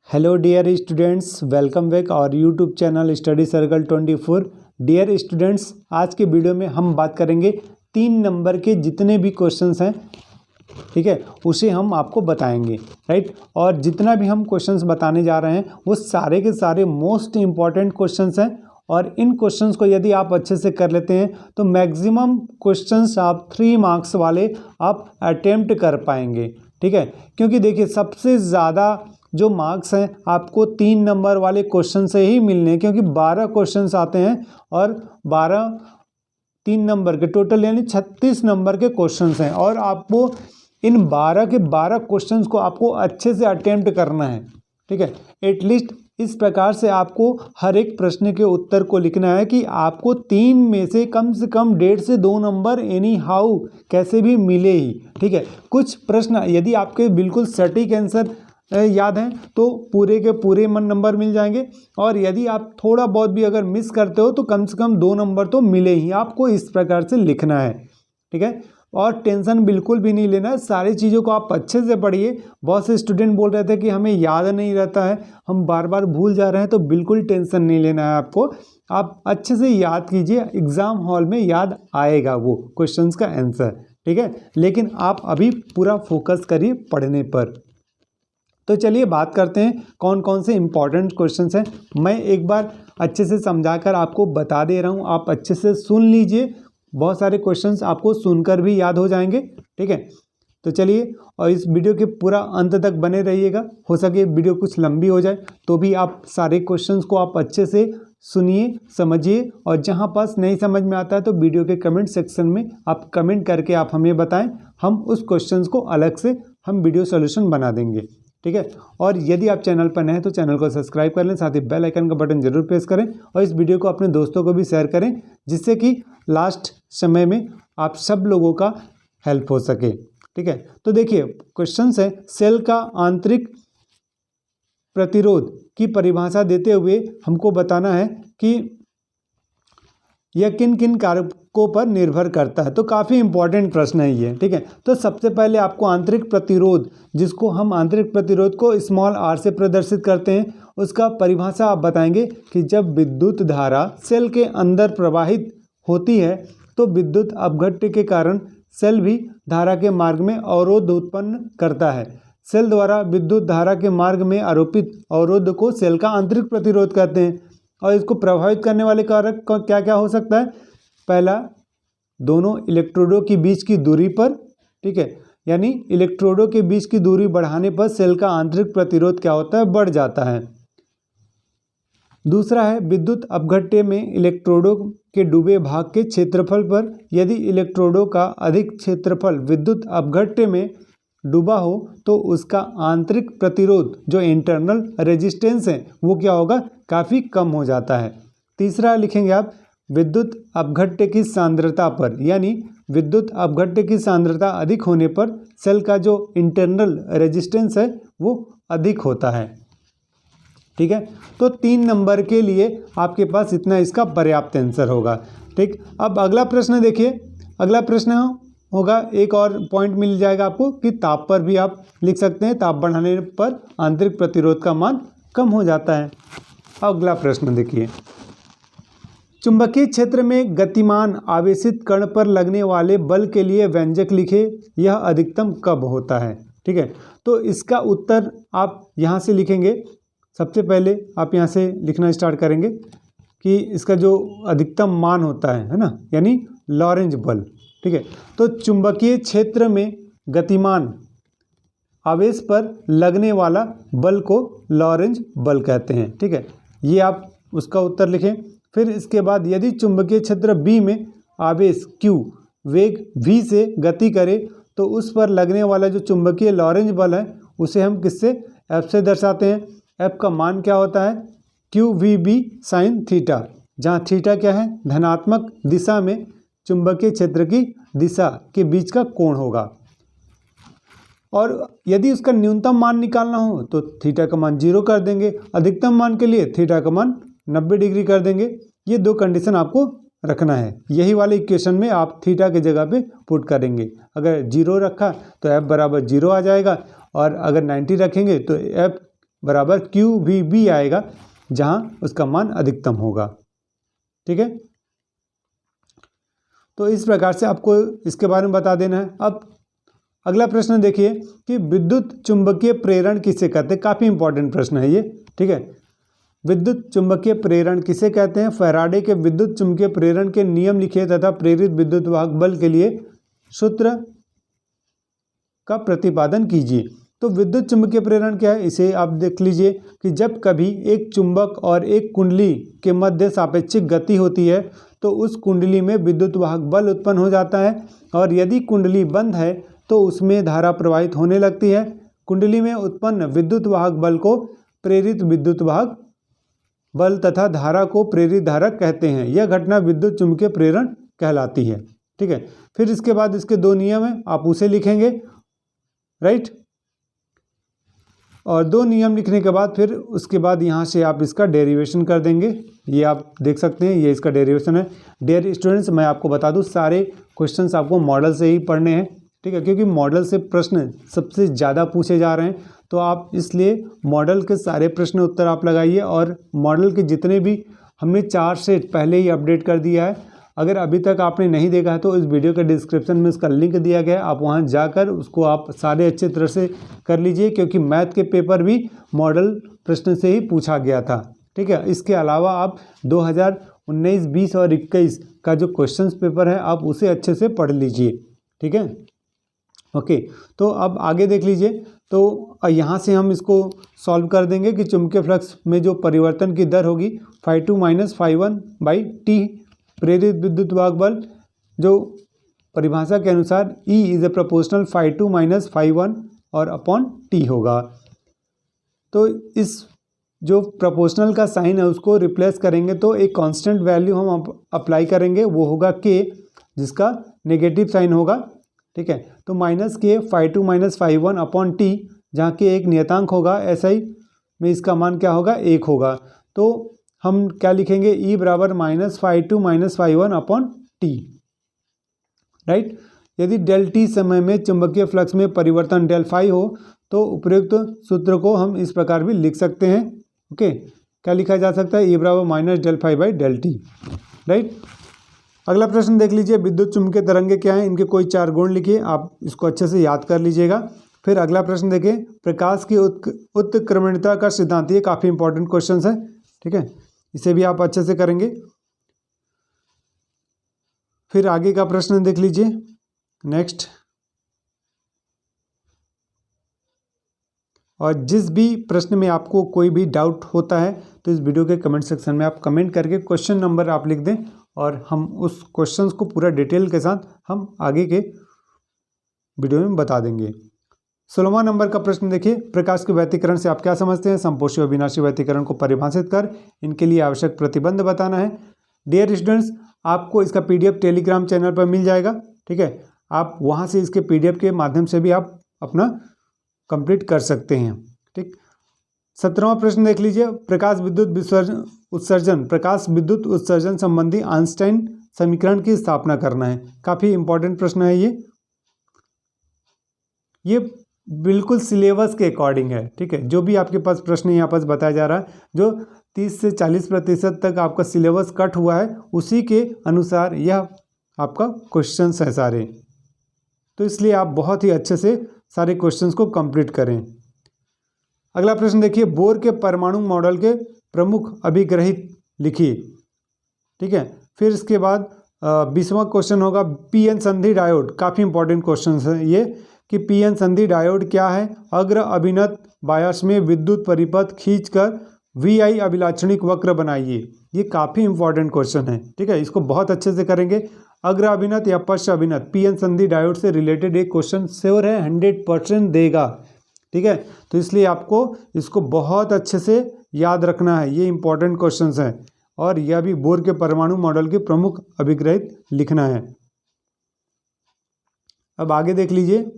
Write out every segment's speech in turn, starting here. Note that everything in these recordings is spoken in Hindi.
Hello dear students, welcome back और YouTube channel study circle 24। Dear students, आज के वीडियो में हम बात करेंगे 3 नंबर के जितने भी क्वेश्चंस हैं, ठीक है, उसे हम आपको बताएंगे, राइट। और जितना भी हम क्वेश्चंस बताने जा रहे हैं वो सारे के सारे मोस्ट इम्पॉर्टेंट क्वेश्चंस हैं। और इन क्वेश्चंस को यदि आप अच्छे से कर लेते हैं तो मैक्सिमम क्वेश्चंस आप 3 मार्क्स वाले आप अटेम्प्ट कर पाएंगे, ठीक है। क्योंकि देखिए, सबसे ज़्यादा जो मार्क्स हैं आपको 3 नंबर वाले क्वेश्चन से ही मिलने हैं, क्योंकि 12 क्वेश्चंस आते हैं और 12 3 नंबर के टोटल यानी 36 नंबर के क्वेश्चंस हैं। और आपको इन 12 के 12 क्वेश्चंस को आपको अच्छे से अटेम्प्ट करना है, ठीक है। एटलीस्ट इस प्रकार से आपको हर एक प्रश्न के उत्तर को लिखना है कि आपको 3 में से कम 1.5 से 2 नंबर एनी हाउ कैसे भी मिले ही, ठीक है। कुछ प्रश्न यदि आपके बिल्कुल सटीक आंसर याद हैं तो पूरे के पूरे नंबर मिल जाएंगे, और यदि आप थोड़ा बहुत भी अगर मिस करते हो तो कम से कम 2 नंबर तो मिले ही। आपको इस प्रकार से लिखना है, ठीक है। और टेंशन बिल्कुल भी नहीं लेना है, सारी चीज़ों को आप अच्छे से पढ़िए। बहुत से स्टूडेंट बोल रहे थे कि हमें याद नहीं रहता है, हम बार बार भूल जा रहे हैं, तो बिल्कुल टेंशन नहीं लेना है आपको। आप अच्छे से याद कीजिए, एग्ज़ाम हॉल में याद आएगा वो क्वेश्चंस का आंसर, ठीक है। लेकिन आप अभी पूरा फोकस करिए पढ़ने पर। तो चलिए बात करते हैं कौन कौन से इम्पॉर्टेंट क्वेश्चंस हैं। मैं एक बार अच्छे से समझाकर आपको बता दे रहा हूं, आप अच्छे से सुन लीजिए। बहुत सारे क्वेश्चंस आपको सुनकर भी याद हो जाएंगे, ठीक है। तो चलिए, और इस वीडियो के पूरा अंत तक बने रहिएगा। हो सके वीडियो कुछ लंबी हो जाए तो भी आप सारे क्वेश्चंस को आप अच्छे से सुनिए, समझिए। और जहां पास नहीं समझ में आता है तो वीडियो के कमेंट सेक्शन में आप कमेंट करके आप हमें बताएं, हम उस क्वेश्चंस को अलग से हम वीडियो सोल्यूशन बना देंगे, ठीक है। और यदि आप चैनल पर नए हैं तो चैनल को सब्सक्राइब कर लें, साथ ही बेल आइकन का बटन जरूर प्रेस करें और इस वीडियो को अपने दोस्तों को भी शेयर करें, जिससे कि लास्ट समय में आप सब लोगों का हेल्प हो सके, ठीक है। तो देखिए, क्वेश्चन है, सेल का आंतरिक प्रतिरोध की परिभाषा देते हुए हमको बताना है कि यह किन किन कारकों पर निर्भर करता है। तो काफ़ी इंपॉर्टेंट प्रश्न है ये, ठीक है। तो सबसे पहले आपको आंतरिक प्रतिरोध, जिसको हम आंतरिक प्रतिरोध को स्मॉल r से प्रदर्शित करते हैं, उसका परिभाषा आप बताएंगे कि जब विद्युत धारा सेल के अंदर प्रवाहित होती है तो विद्युत अपघट्य के कारण सेल भी धारा के मार्ग में अवरोध उत्पन्न करता है। सेल द्वारा विद्युत धारा के मार्ग में आरोपित अवरोध को सेल का आंतरिक प्रतिरोध कहते हैं। और इसको प्रभावित करने वाले कारक क्या क्या हो सकता है? पहला, दोनों इलेक्ट्रोडों के बीच की दूरी पर, ठीक है, यानी इलेक्ट्रोडों के बीच की दूरी बढ़ाने पर सेल का आंतरिक प्रतिरोध क्या होता है? बढ़ जाता है। दूसरा है, विद्युत अपघट्य में इलेक्ट्रोडों के डूबे भाग के क्षेत्रफल पर। यदि इलेक्ट्रोडों का अधिक क्षेत्रफल विद्युत अपघट्य में डूबा हो तो उसका आंतरिक प्रतिरोध, जो इंटरनल रेजिस्टेंस है, वो क्या होगा? काफ़ी कम हो जाता है। तीसरा लिखेंगे आप, विद्युत अपघट्य की सांद्रता पर, यानी विद्युत अपघट्य की सांद्रता अधिक होने पर सेल का जो इंटरनल रेजिस्टेंस है वो अधिक होता है, ठीक है। तो 3 नंबर के लिए आपके पास इतना इसका पर्याप्त आंसर होगा, ठीक। अब अगला प्रश्न देखिए, अगला प्रश्न होगा, एक और पॉइंट मिल जाएगा आपको कि ताप पर भी आप लिख सकते हैं, ताप बढ़ाने पर आंतरिक प्रतिरोध का मान कम हो जाता है। अगला प्रश्न देखिए, चुंबकीय क्षेत्र में गतिमान आवेशित कण पर लगने वाले बल के लिए व्यंजक लिखे, यह अधिकतम कब होता है, ठीक है। तो इसका उत्तर आप यहाँ से लिखेंगे। सबसे पहले आप यहाँ से लिखना स्टार्ट करेंगे कि इसका जो अधिकतम मान होता है ना, यानी लॉरेंज बल, ठीक है। तो चुंबकीय क्षेत्र में गतिमान आवेश पर लगने वाला बल को लॉरेंज बल कहते हैं, ठीक है। ये आप उसका उत्तर लिखें। फिर इसके बाद, यदि चुंबकीय क्षेत्र B में आवेश Q वेग v से गति करे तो उस पर लगने वाला जो चुंबकीय लॉरेंज बल है उसे हम किससे? F से दर्शाते हैं। F का मान क्या होता है? QVB साइन थीटा, जहाँ थीटा क्या है? धनात्मक दिशा में चुंबकीय क्षेत्र की दिशा के बीच का कोण होगा। और यदि उसका न्यूनतम मान निकालना हो तो थीटा का मान 0 कर देंगे, अधिकतम मान के लिए थीटा का मान 90 डिग्री कर देंगे। ये 2 कंडीशन आपको रखना है। यही वाले इक्वेशन में आप थीटा की जगह पे पुट करेंगे। अगर 0 रखा तो F बराबर 0 आ जाएगा, और अगर 90 रखेंगे तो F बराबर QVB आएगा, जहाँ उसका मान अधिकतम होगा। ठीक है, तो इस प्रकार से आपको इसके बारे में बता देना है। अब अगला प्रश्न देखिए कि विद्युत चुंबकीय प्रेरण किसे कहते हैं। काफ़ी इंपॉर्टेंट प्रश्न है ये। ठीक है, विद्युत चुंबकीय प्रेरण किसे कहते हैं। फैराडे के विद्युत चुंबकीय प्रेरण के नियम लिखिए तथा प्रेरित विद्युत वाहक बल के लिए सूत्र का प्रतिपादन कीजिए। तो विद्युत चुंबकीय प्रेरण क्या है, इसे आप देख लीजिए कि जब कभी एक चुंबक और एक कुंडली के मध्य सापेक्षिक गति होती है तो उस कुंडली में विद्युत वाहक बल उत्पन्न हो जाता है, और यदि कुंडली बंद है तो उसमें धारा प्रवाहित होने लगती है। कुंडली में उत्पन्न विद्युत वाहक बल को प्रेरित विद्युत वाहक बल तथा धारा को प्रेरित धारा कहते हैं। यह घटना विद्युत चुंबकीय प्रेरण कहलाती है। ठीक है, फिर इसके बाद इसके दो नियम हैं, आप उसे लिखेंगे, राइट। और दो नियम लिखने के बाद फिर उसके बाद यहाँ से आप इसका डेरिवेशन कर देंगे। ये आप देख सकते हैं, ये इसका डेरिवेशन है। डियर स्टूडेंट्स, मैं आपको बता दूँ सारे क्वेश्चंस आपको मॉडल से ही पढ़ने हैं। ठीक है, क्योंकि मॉडल से प्रश्न सबसे ज़्यादा पूछे जा रहे हैं, तो आप इसलिए मॉडल के सारे प्रश्न उत्तर आप लगाइए। और मॉडल के जितने भी हमने 4 सेट पहले ही अपडेट कर दिया है। अगर अभी तक आपने नहीं देखा है तो इस वीडियो के डिस्क्रिप्शन में इसका लिंक दिया गया है, आप वहां जाकर उसको आप सारे अच्छे तरह से कर लीजिए, क्योंकि मैथ के पेपर भी मॉडल प्रश्न से ही पूछा गया था। ठीक है, इसके अलावा आप 2019, 20 और 21 का जो क्वेश्चन पेपर है आप उसे अच्छे से पढ़ लीजिए। ठीक है, ओके। तो अब आगे देख लीजिए, तो यहाँ से हम इसको सॉल्व कर देंगे कि चुंबकीय फ्लक्स में जो परिवर्तन की दर होगी φ2 - φ1/t प्रेरित विद्युत वाहक बल, जो परिभाषा के अनुसार E इज ए प्रोपोर्शनल φ2 - φ1 और अपॉन t होगा। तो इस जो प्रोपोर्शनल का साइन है उसको रिप्लेस करेंगे तो एक कांस्टेंट वैल्यू हम अप्लाई करेंगे, वो होगा k, जिसका नेगेटिव साइन होगा। ठीक है, तो -k φ2 - φ1 अपॉन t, जहाँ के एक नियतांक होगा, SI में इसका मान क्या होगा, 1 होगा। तो हम क्या लिखेंगे, E बराबर -φ2 - φ1 अपॉन t, राइट। यदि डेल t समय में चुंबकीय फ्लक्स में परिवर्तन डेल फाई हो तो उपयुक्त सूत्र को हम इस प्रकार भी लिख सकते हैं। ओके, क्या लिखा जा सकता है, E बराबर -del∅/del t, राइट। अगला प्रश्न देख लीजिए, विद्युत चुंबकीय तरंगे क्या हैं, इनके कोई 4 गुण लिखिए, आप इसको अच्छे से याद कर लीजिएगा। फिर अगला प्रश्न देखिए, प्रकाश की उत्क्रमणिता का सिद्धांत, ये काफ़ी इंपॉर्टेंट क्वेश्चन है। ठीक है, इसे भी आप अच्छे से करेंगे। फिर आगे का प्रश्न देख लीजिए, नेक्स्ट। और जिस भी प्रश्न में आपको कोई भी डाउट होता है तो इस वीडियो के कमेंट सेक्शन में आप कमेंट करके क्वेश्चन नंबर आप लिख दें, और हम उस क्वेश्चंस को पूरा डिटेल के साथ हम आगे के वीडियो में बता देंगे। 16वां नंबर का प्रश्न देखिए, प्रकाश के व्यतिकरण से आप क्या समझते हैं, समपोषी और विनाशी व्यतिकरण को परिभाषित कर इनके लिए आवश्यक प्रतिबंध बताना है। डियर स्टूडेंट्स, आपको इसका PDF टेलीग्राम चैनल पर मिल जाएगा। ठीक है, आप वहाँ से इसके PDF के माध्यम से भी आप अपना कंप्लीट कर सकते हैं। ठीक, 17वां प्रश्न देख लीजिए, प्रकाश विद्युत उत्सर्जन संबंधी आइंस्टाइन समीकरण की स्थापना करना है। काफ़ी इंपॉर्टेंट प्रश्न है ये बिल्कुल सिलेबस के अकॉर्डिंग है। ठीक है, जो भी आपके पास प्रश्न यहाँ पास बताया जा रहा है, जो 30 से 40% तक आपका सिलेबस कट हुआ है, उसी के अनुसार यह आपका क्वेश्चंस है सारे। तो इसलिए आप बहुत ही अच्छे से सारे क्वेश्चंस को कंप्लीट करें। अगला प्रश्न देखिए, बोर के परमाणु मॉडल के प्रमुख अभिग्रहित लिखिए। ठीक है, फिर इसके बाद 20वां क्वेश्चन होगा PN संधि डायोड। काफ़ी इंपॉर्टेंट क्वेश्चन है ये कि PN संधि डायोड क्या है। अग्र अभिनत बायस में विद्युत परिपथ खींचकर VI अभिलाक्षणिक वक्र बनाइए। ये काफ़ी इंपॉर्टेंट क्वेश्चन है। ठीक है, इसको बहुत अच्छे से करेंगे। अग्र अभिनत या पश्च अभिनत PN संधि डायोड से रिलेटेड एक क्वेश्चन श्योर है, 100% देगा। ठीक है, तो इसलिए आपको इसको बहुत अच्छे से याद रखना है, ये इंपॉर्टेंट क्वेश्चंस हैं। और यह भी बोर के परमाणु मॉडल के प्रमुख अभिग्रहित लिखना है। अब आगे देख लीजिए,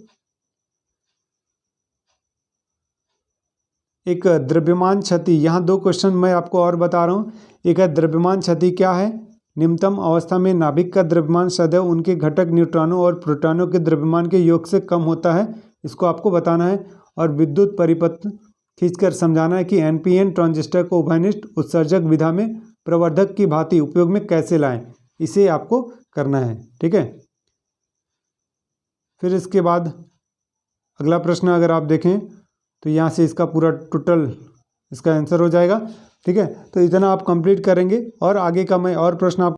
एक द्रव्यमान क्षति, यहाँ 2 क्वेश्चन मैं आपको और बता रहा हूँ। एक है द्रव्यमान क्षति क्या है, निम्नतम अवस्था में नाभिक का द्रव्यमान सदैव उनके घटक न्यूट्रॉनों और प्रोटॉनों के द्रव्यमान के योग से कम होता है, इसको आपको बताना है। और विद्युत परिपथ खींचकर समझाना है कि एनपीएन ट्रांजिस्टर को उभयनिष्ठ उत्सर्जक विधा में प्रवर्धक की भांति उपयोग में कैसे लाएं, इसे आपको करना है। ठीक है, फिर इसके बाद अगला प्रश्न अगर आप देखें तो यहाँ से इसका पूरा टोटल इसका आंसर हो जाएगा। ठीक है, तो इतना आप कंप्लीट करेंगे और आगे का मैं और प्रश्न आप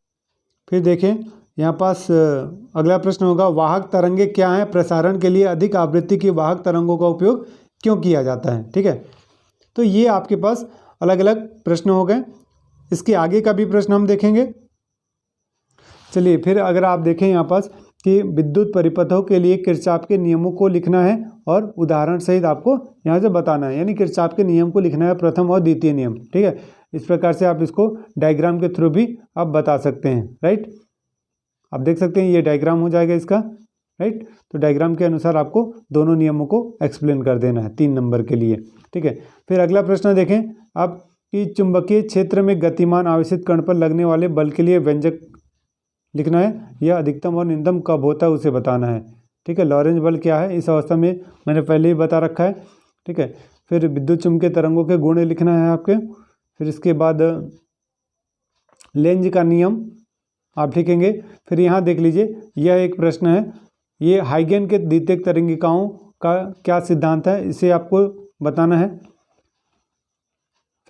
फिर देखें। यहाँ पास अगला प्रश्न होगा, वाहक तरंगे क्या हैं, प्रसारण के लिए अधिक आवृत्ति की वाहक तरंगों का उपयोग क्यों किया जाता है। ठीक है, तो ये आपके पास अलग अलग प्रश्न हो गए। इसके आगे का भी प्रश्न हम देखेंगे। चलिए फिर अगर आप देखें यहाँ पास कि विद्युत परिपथों के लिए किरचॉफ के नियमों को लिखना है और उदाहरण सहित आपको यहाँ से बताना है, यानी किरचॉफ के नियम को लिखना है, प्रथम और द्वितीय नियम। ठीक है, इस प्रकार से आप इसको डायग्राम के थ्रू भी आप बता सकते हैं। राइट, आप देख सकते हैं ये डायग्राम हो जाएगा इसका। राइट, तो डायग्राम के अनुसार आपको दोनों नियमों को एक्सप्लेन कर देना है 3 नंबर के लिए। ठीक है, फिर अगला प्रश्न देखें आप कि चुंबकीय क्षेत्र में गतिमान आवेशित कण पर लगने वाले बल के लिए व्यंजक लिखना है, यह अधिकतम और न्यूनतम कब होता है उसे बताना है। ठीक है, लॉरेंज बल क्या है इस अवस्था में मैंने पहले ही बता रखा है। ठीक है, फिर विद्युत चुम्बकीय तरंगों के गुण लिखना है आपके। फिर इसके बाद लेंज का नियम आप लिखेंगे। फिर यहाँ देख लीजिए, यह एक प्रश्न है, ये हाइगेन के द्वितीयक तरंगिकाओं का क्या सिद्धांत है, इसे आपको बताना है।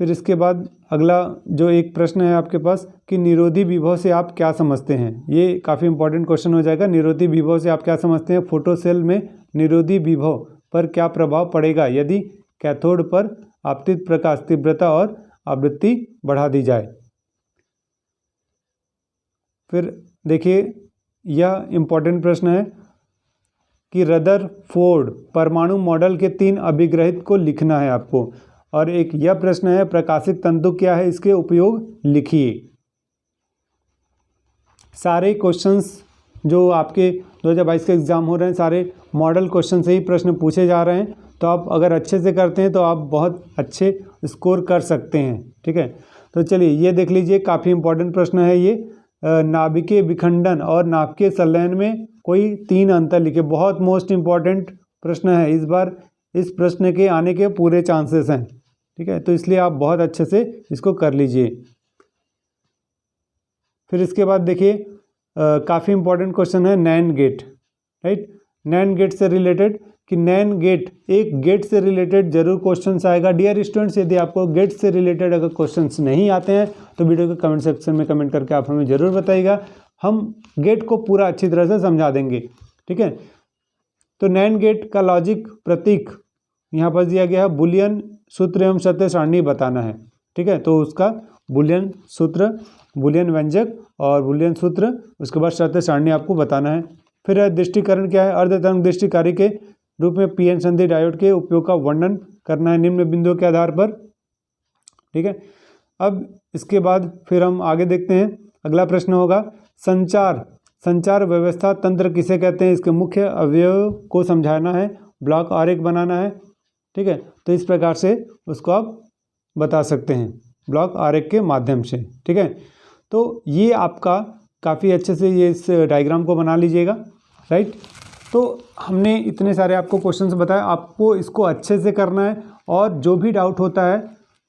फिर इसके बाद अगला जो एक प्रश्न है आपके पास कि निरोधी विभव से आप क्या समझते हैं, ये काफ़ी इंपॉर्टेंट क्वेश्चन हो जाएगा। निरोधी विभव से आप क्या समझते हैं, फोटोसेल में निरोधी विभव पर क्या प्रभाव पड़ेगा यदि कैथोड पर आपतित प्रकाश तीव्रता और आवृत्ति बढ़ा दी जाए। फिर देखिए यह इम्पॉर्टेंट प्रश्न है कि रदरफोर्ड परमाणु मॉडल के 3 अभिग्रहित को लिखना है आपको। और एक यह प्रश्न है, प्रकाशिक तंतु क्या है, इसके उपयोग लिखिए। सारे क्वेश्चंस जो आपके 2022 के एग्ज़ाम हो रहे हैं सारे मॉडल क्वेश्चन से ही प्रश्न पूछे जा रहे हैं, तो आप अगर अच्छे से करते हैं तो आप बहुत अच्छे स्कोर कर सकते हैं। ठीक है, तो चलिए ये देख लीजिए, काफ़ी इंपॉर्टेंट प्रश्न है ये। नाभिकीय विखंडन और नाभिकीय संलयन में कोई 3 अंतर लिखे, बहुत मोस्ट इम्पॉर्टेंट प्रश्न है। इस बार इस प्रश्न के आने के पूरे चांसेस हैं। ठीक है, तो इसलिए आप बहुत अच्छे से इसको कर लीजिए। फिर इसके बाद देखिए काफ़ी इंपॉर्टेंट क्वेश्चन है NAND gate. Right, NAND gate से रिलेटेड कि नैंड गेट, एक गेट से रिलेटेड जरूर क्वेश्चंस आएगा। डियर स्टूडेंट्स, यदि आपको गेट से रिलेटेड अगर क्वेश्चंस नहीं आते हैं तो वीडियो के कमेंट सेक्शन में कमेंट करके आप हमें ज़रूर बताइएगा, हम गेट को पूरा अच्छी तरह से समझा देंगे। ठीक है, तो नैंड गेट का लॉजिक प्रतीक यहाँ पर दिया गया है, बुलियन सूत्र एवं सत्य सारणी बताना है। ठीक है, तो उसका बुलियन सूत्र, बुलियन व्यंजक और बुलियन सूत्र, उसके बाद सत्य सारणी आपको बताना है। फिर दृष्टिकरण क्या है, अर्धतरंग दृष्टिकारी के रूप में पीएन संधि डायोड के उपयोग का वर्णन करना है निम्न बिंदुओं के आधार पर। ठीक है, अब इसके बाद फिर हम आगे देखते हैं। अगला प्रश्न होगा संचार व्यवस्था तंत्र किसे कहते हैं, इसके मुख्य अवयव को समझाना है, ब्लॉक आरेख बनाना है। ठीक है, तो इस प्रकार से उसको आप बता सकते हैं ब्लॉक आरेख के माध्यम से। ठीक है, तो ये आपका काफ़ी अच्छे से ये इस डायग्राम को बना लीजिएगा। राइट, तो हमने इतने सारे आपको क्वेश्चंस बताए, आपको इसको अच्छे से करना है और जो भी डाउट होता है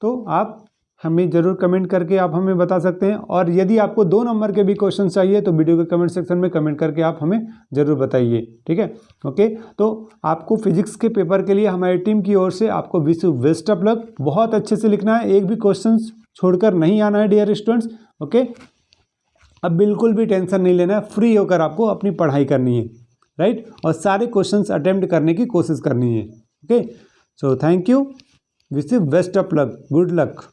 तो आप हमें ज़रूर कमेंट करके आप हमें बता सकते हैं। और यदि आपको 2 नंबर के भी क्वेश्चन चाहिए तो वीडियो के कमेंट सेक्शन में कमेंट करके आप हमें ज़रूर बताइए। ठीक है, ओके, तो आपको फिजिक्स के पेपर के लिए हमारी टीम की ओर से आपको बेस्ट ऑफ लक। बहुत अच्छे से लिखना है, एक भी क्वेश्चन छोड़कर नहीं आना है डियर स्टूडेंट्स। ओके, अब बिल्कुल भी टेंशन नहीं लेना है, फ्री होकर आपको अपनी पढ़ाई करनी है। राइट, और सारे क्वेश्चंस अटेम्प्ट करने की कोशिश करनी है। Okay, so thank you, wish you best of luck, good luck.